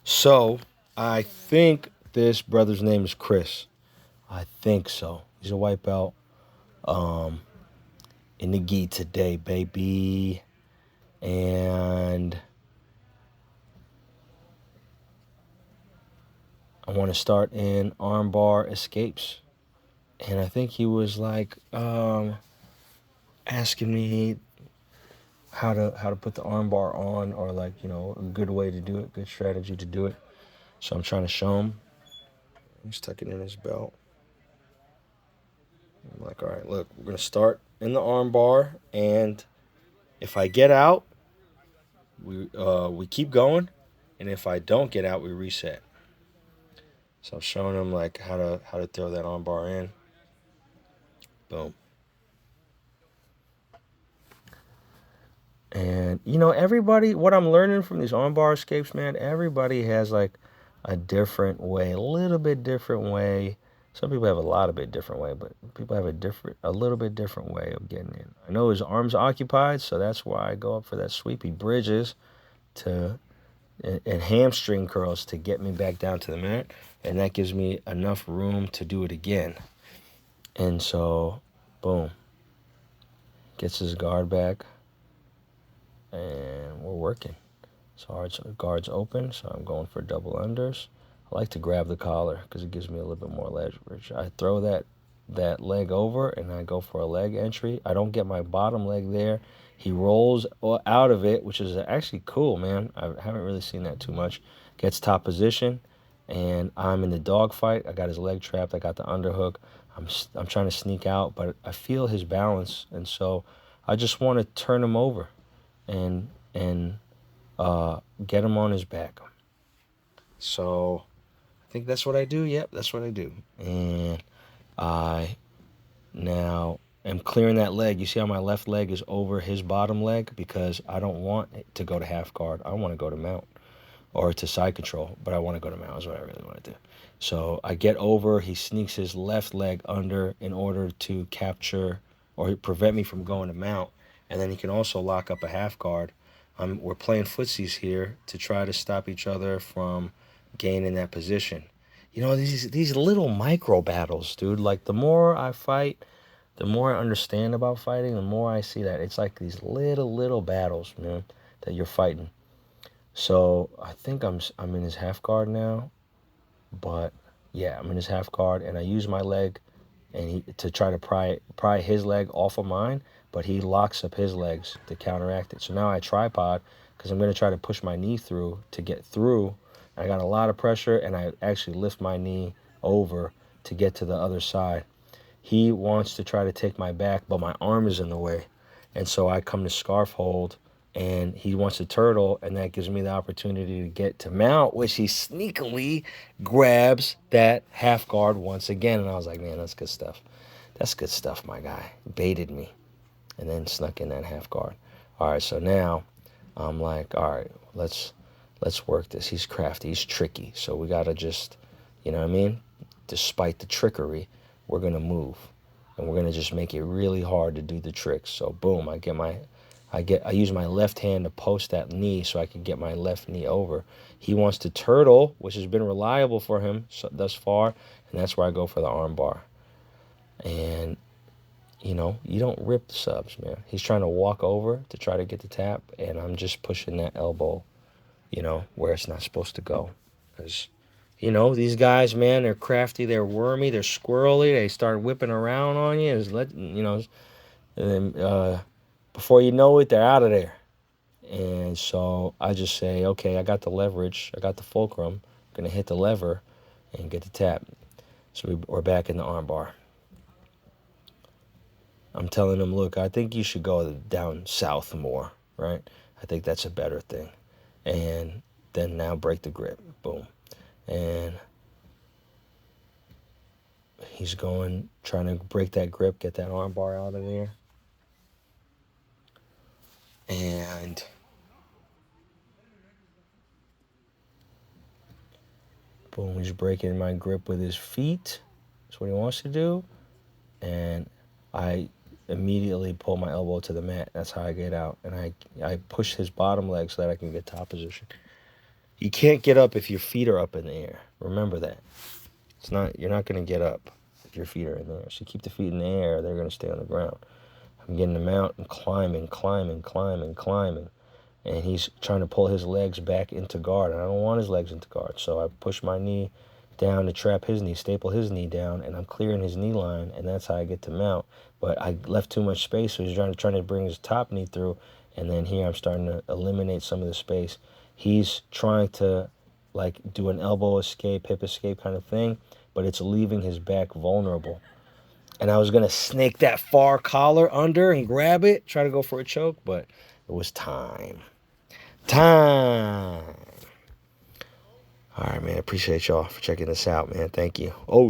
So I think this brother's name is Chris. I think so. He's a white belt. Um, in the gi today, baby. And I want to start in armbar escapes. And I think he was like asking me how to put the armbar on, or like a good way to do it, good strategy to do it. So I'm trying to show him. He's tucking in his belt. I'm like, all right, look, we're gonna start in the armbar, and if I get out, we keep going, and if I don't get out, we reset. So I'm showing him like how to throw that armbar in. Boom. And everybody, what I'm learning from these armbar escapes, man, everybody has like a different way, a little bit different way. Some people have a lot of bit different way, but people have a little bit different way of getting in. I know his arms are occupied, so that's why I go up for that sweepy bridges to and hamstring curls to get me back down to the mat, and that gives me enough room to do it again. And so, boom, gets his guard back, and we're working. So our guard's open, so I'm going for double unders. I like to grab the collar because it gives me a little bit more leverage. I throw that leg over, and I go for a leg entry. I don't get my bottom leg there. He rolls out of it, which is actually cool, man. I haven't really seen that too much. Gets top position, and I'm in the dog fight. I got his leg trapped. I got the underhook. I'm trying to sneak out, but I feel his balance, and so I just want to turn him over and get him on his back. So I think that's what I do. Yep, that's what I do. And I now am clearing that leg. You see how my left leg is over his bottom leg because I don't want it to go to half guard. I want to go to mount or to side control, but I want to go to mount is what I really want to do. So I get over. He sneaks his left leg under in order to capture or prevent me from going to mount. And then he can also lock up a half guard. We're playing footsies here to try to stop each other from gaining that position. These little micro battles, dude. Like the more I fight, the more I understand about fighting, the more I see that it's like these little battles, man, that you're fighting. So I think I'm in his half guard now, but yeah, I'm in his half guard, and I use my leg and he to try to pry his leg off of mine, but he locks up his legs to counteract it. So now I tripod because I'm gonna try to push my knee through to get through. I got a lot of pressure, and I actually lift my knee over to get to the other side. He wants to try to take my back, but my arm is in the way. And so I come to scarf hold, and he wants to turtle, and that gives me the opportunity to get to mount, which he sneakily grabs that half guard once again. And I was like, man, that's good stuff. That's good stuff, my guy. Baited me and then snuck in that half guard. All right, so now I'm like, all right, let's work this. He's crafty, he's tricky. So we gotta just, you know what I mean? Despite the trickery, we're gonna move. And we're gonna just make it really hard to do the tricks. So boom, I use my left hand to post that knee so I can get my left knee over. He wants to turtle, which has been reliable for him thus far, and that's where I go for the arm bar. And you don't rip the subs, man. He's trying to walk over to try to get the tap, and I'm just pushing that elbow, where it's not supposed to go. Because, these guys, man, they're crafty, they're wormy, they're squirrely. They start whipping around on you. And then before you know it, they're out of there. And so I just say, okay, I got the leverage, I got the fulcrum, I'm going to hit the lever and get the tap. So we're back in the armbar. I'm telling him, look, I think you should go down south more, right? I think that's a better thing. And then now break the grip. Boom. And he's trying to break that grip, get that arm bar out of there. And boom, he's breaking my grip with his feet. That's what he wants to do. And I immediately pull my elbow to the mat. That's how I get out. And I push his bottom leg so that I can get top position. You can't get up if your feet are up in the air. Remember that. You're not going to get up if your feet are in the air. So keep the feet in the air, they're going to stay on the ground. I'm getting him out and climbing. And he's trying to pull his legs back into guard. And I don't want his legs into guard. So I push my knee down to trap his knee, staple his knee down, and I'm clearing his knee line, and that's how I get to mount. But I left too much space, so he's trying to bring his top knee through, and then here I'm starting to eliminate some of the space. He's trying to like do an elbow escape, hip escape kind of thing, but it's leaving his back vulnerable. And I was going to snake that far collar under and grab it, try to go for a choke, but it was time. Time. All right, man. Appreciate y'all for checking this out, man. Thank you. Oh,